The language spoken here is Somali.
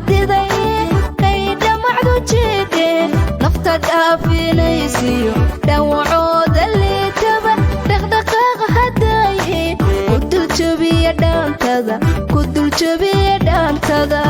diday qayda macdu jeede nafta dhaafinaysiyo dhawacooda liitaba dhaqdhaqaaqa hadaaye ku dul jabiya dhaantada